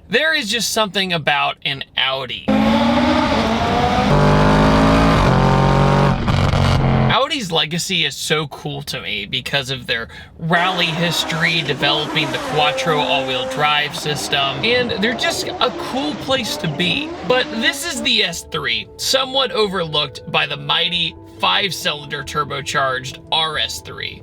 There is just something about an Audi. Audi's legacy is so cool to me because of their rally history, developing the Quattro all-wheel drive system, and they're just a cool place to be. But this is the S3, somewhat overlooked by the mighty 5-cylinder turbocharged RS3.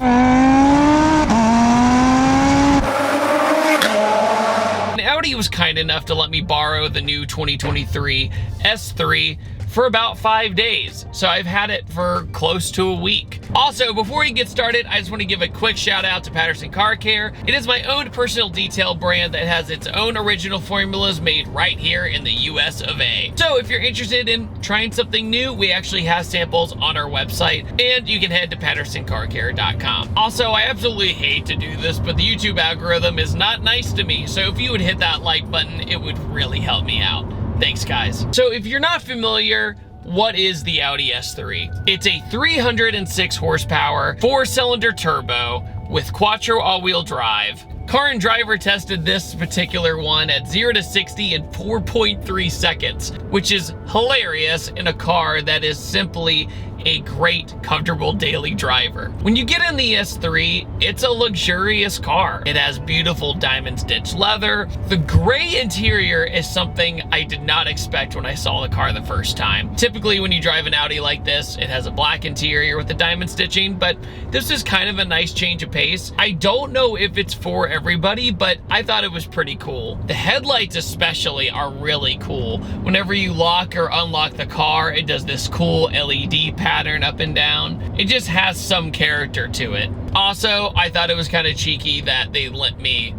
Audi was kind enough to let me borrow the new 2023 S3 for about 5 days, so I've had it for close to a week. Also, before we get started, I just want to give a quick shout out to Patterson Car Care. It is my own personal detail brand that has its own original formulas made right here in the US of A. So if you're interested in trying something new, we actually have samples on our website, and you can head to pattersoncarcare.com. Also, I absolutely hate to do this, but the YouTube algorithm is not nice to me, so if you would hit that like button, it would really help me out. Thanks, guys. So if you're not familiar, what is the Audi S3? It's a 306 horsepower, 4-cylinder turbo with Quattro all-wheel drive. Car and Driver tested this particular one at 0 to 60 in 4.3 seconds, which is hilarious in a car that is simply a great, comfortable daily driver. When you get in the S3, it's a luxurious car. It has beautiful diamond stitched leather. The gray interior is something I did not expect when I saw the car the first time. Typically, when you drive an Audi like this, it has a black interior with the diamond stitching, but this is kind of a nice change of pace. I don't know if it's for everybody, but I thought it was pretty cool. The headlights especially are really cool. Whenever you lock or unlock the car, it does this cool LED pattern up and down. It just has some character to it. Also, I thought it was kind of cheeky that they lent me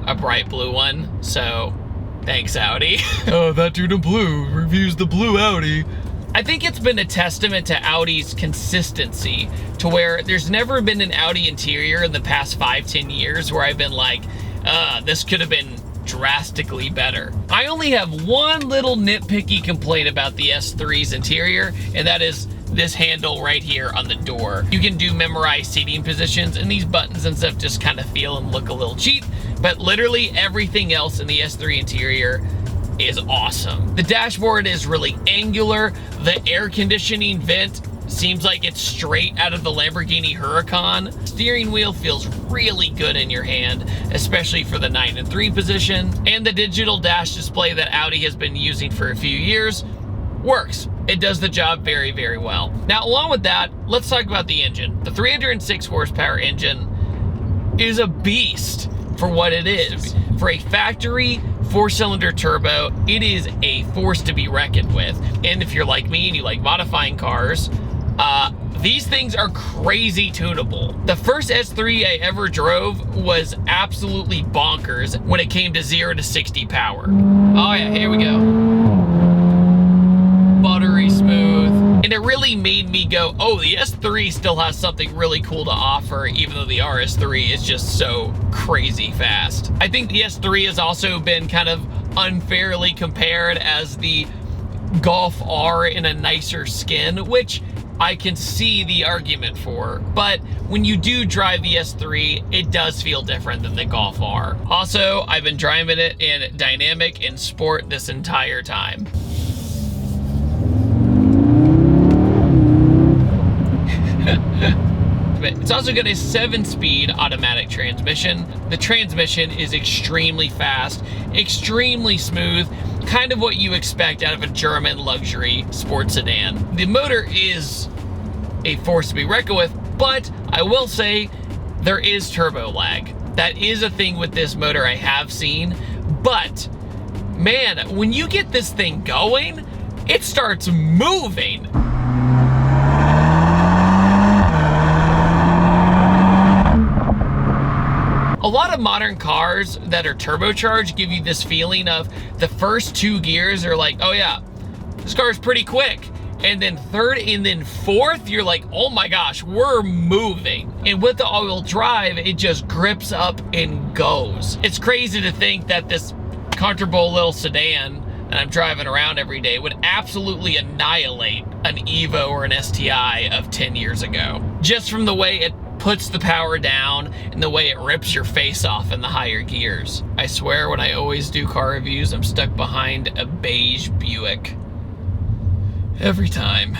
a bright blue one, so thanks, Audi. Oh, ThatDudeinBlue reviews the blue Audi. I think it's been a testament to Audi's consistency, to where there's never been an Audi interior in the past 5-10 years where I've been like, this could have been drastically better. I only have one little nitpicky complaint about the S3's interior, and that is this handle right here on the door. You can do memorized seating positions, and these buttons and stuff just kind of feel and look a little cheap, but literally everything else in the S3 interior is awesome. The dashboard is really angular. The air conditioning vent seems like it's straight out of the Lamborghini Huracan. Steering wheel feels really good in your hand, especially for the 9 and 3 position. And the digital dash display that Audi has been using for a few years works. It does the job very, very well. Now, along with that, let's talk about the engine. The 306 horsepower engine is a beast for what it is. For a factory 4-cylinder turbo, it is a force to be reckoned with. And if you're like me and you like modifying cars, these things are crazy tunable. The first S3 I ever drove was absolutely bonkers when it came to 0 to 60 power. Oh yeah, here we go. Buttery smooth. And it really made me go, oh, the S3 still has something really cool to offer, even though the RS3 is just so crazy fast. I think the S3 has also been kind of unfairly compared as the Golf R in a nicer skin, which I can see the argument for. But when you do drive the S3, it does feel different than the Golf R. Also, I've been driving it in Dynamic and Sport this entire time. It's also got a 7-speed automatic transmission. The transmission is extremely fast, extremely smooth, kind of what you expect out of a German luxury sports sedan. The motor is a force to be reckoned with, but I will say there is turbo lag. That is a thing with this motor I have seen, but man, when you get this thing going, it starts moving. A lot of modern cars that are turbocharged give you this feeling of the first 2 gears are like, oh yeah, this car is pretty quick. And then third and then fourth, you're like, oh my gosh, we're moving. And with the all-wheel drive, it just grips up and goes. It's crazy to think that this comfortable little sedan that I'm driving around every day would absolutely annihilate an Evo or an STI of 10 years ago. Just from the way it puts the power down and the way it rips your face off in the higher gears. I swear when I always do car reviews, I'm stuck behind a beige Buick. Every time.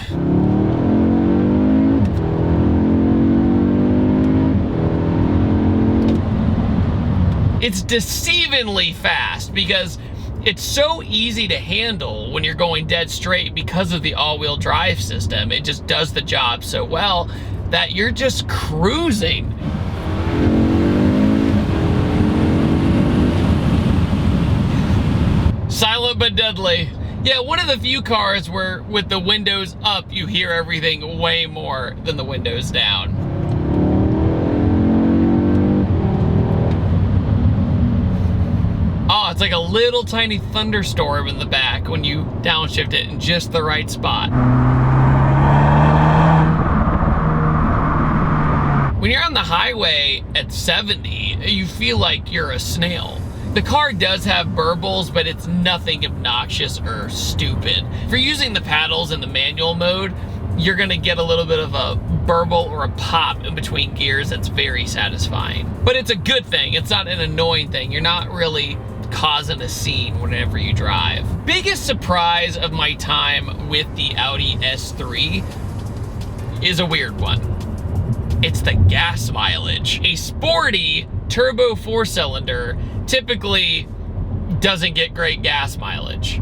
It's deceivingly fast because it's so easy to handle when you're going dead straight because of the all-wheel drive system. It just does the job so well that you're just cruising. Silent but deadly. Yeah, one of the few cars where with the windows up, you hear everything way more than the windows down. Oh, it's like a little tiny thunderstorm in the back when you downshift it in just the right spot. When you're on the highway at 70, you feel like you're a snail. The car does have burbles, but it's nothing obnoxious or stupid. If you're using the paddles in the manual mode, you're gonna get a little bit of a burble or a pop in between gears that's very satisfying. But it's a good thing, it's not an annoying thing. You're not really causing a scene whenever you drive. Biggest surprise of my time with the Audi S3 is a weird one. It's the gas mileage. A sporty turbo 4-cylinder typically doesn't get great gas mileage.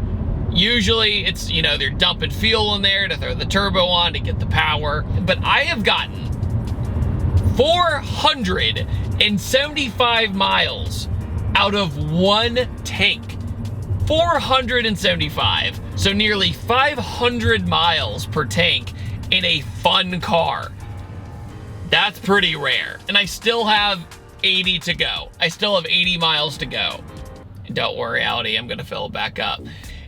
Usually it's, you know, they're dumping fuel in there to throw the turbo on to get the power. But I have gotten 475 miles out of one tank. 475. So nearly 500 miles per tank in a fun car. That's pretty rare. And I still have 80 to go. I still have 80 miles to go. And don't worry, Audi, I'm gonna fill it back up.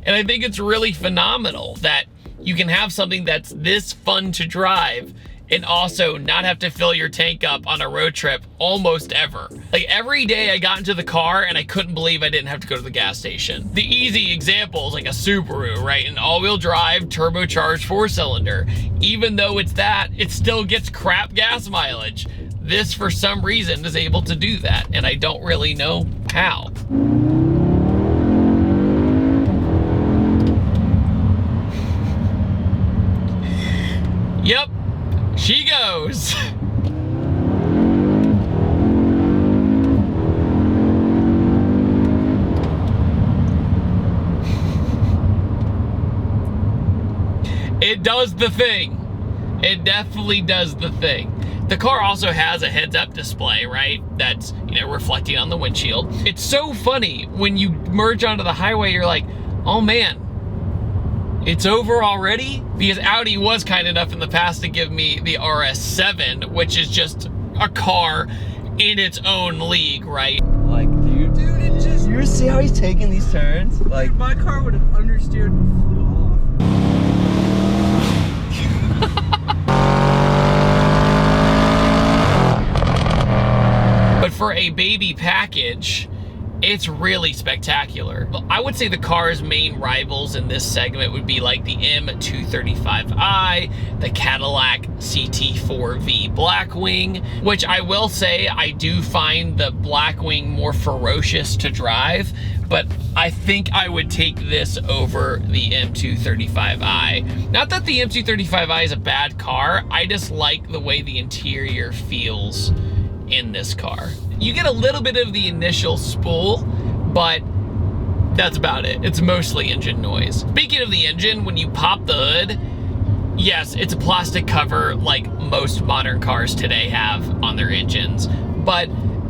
And I think it's really phenomenal that you can have something that's this fun to drive and also not have to fill your tank up on a road trip almost ever. Like every day I got into the car and I couldn't believe I didn't have to go to the gas station. The easy example is like a Subaru, right? An all-wheel drive, turbocharged 4-cylinder. Even though it's that, it still gets crap gas mileage. This, for some reason, is able to do that, and I don't really know how. Yep, she goes. It does the thing. It definitely does the thing. The car also has a heads-up display, right? That's, you know, reflecting on the windshield. It's so funny when you merge onto the highway, you're like, oh man, it's over already? Because Audi was kind enough in the past to give me the RS3, which is just a car in its own league, right? Like, dude, it just... You see how he's taking these turns? Like, dude, my car would have understeered and flew off. But for a baby package, it's really spectacular. I would say the car's main rivals in this segment would be like the M235i, the Cadillac CT4V Blackwing, which I will say I do find the Blackwing more ferocious to drive, but I think I would take this over the M235i. Not that the M235i is a bad car, I just like the way the interior feels in this car. You get a little bit of the initial spool, but that's about it. It's mostly engine noise. Speaking of the engine, when you pop the hood, yes, it's a plastic cover like most modern cars today have on their engines, but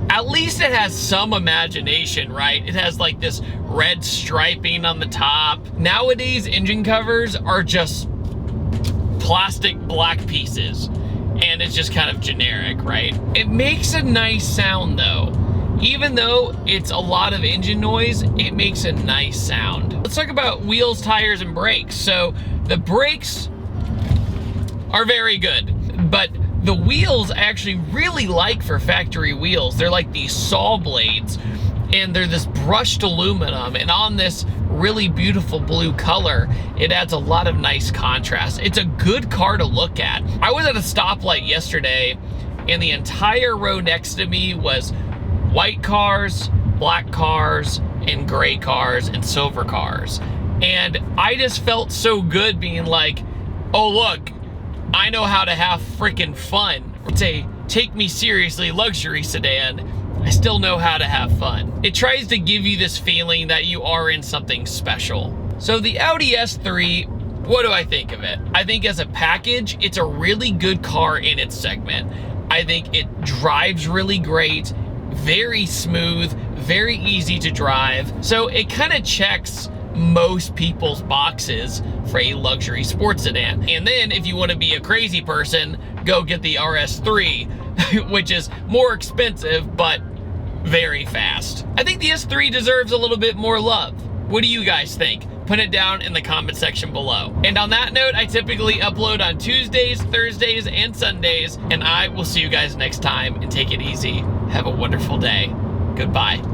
at least it has some imagination, right? It has like this red striping on the top. Nowadays, engine covers are just plastic black pieces, and it's just kind of generic, right? It makes a nice sound though. Even though it's a lot of engine noise, it makes a nice sound. Let's talk about wheels, tires, and brakes. So the brakes are very good, but the wheels I actually really like for factory wheels. They're like these saw blades, and they're this brushed aluminum, and on this really beautiful blue color, it adds a lot of nice contrast. It's a good car to look at. I was at a stoplight yesterday, and and the entire row next to me was white cars, black cars, and gray cars, and silver cars. And I just felt so good being like, oh look, I know how to have freaking fun. It's a take me seriously luxury sedan. I still know how to have fun. It tries to give you this feeling that you are in something special. So the Audi S3, what do I think of it? I think as a package, it's a really good car in its segment. I think it drives really great, very smooth, very easy to drive. So it kind of checks most people's boxes for a luxury sports sedan. And then if you want to be a crazy person, go get the RS3, which is more expensive, but very fast. I think the S3 deserves a little bit more love. What do you guys think? Put it down in the comment section below. And on that note, I typically upload on Tuesdays, Thursdays, and Sundays, and I will see you guys next time, and take it easy. Have a wonderful day. Goodbye.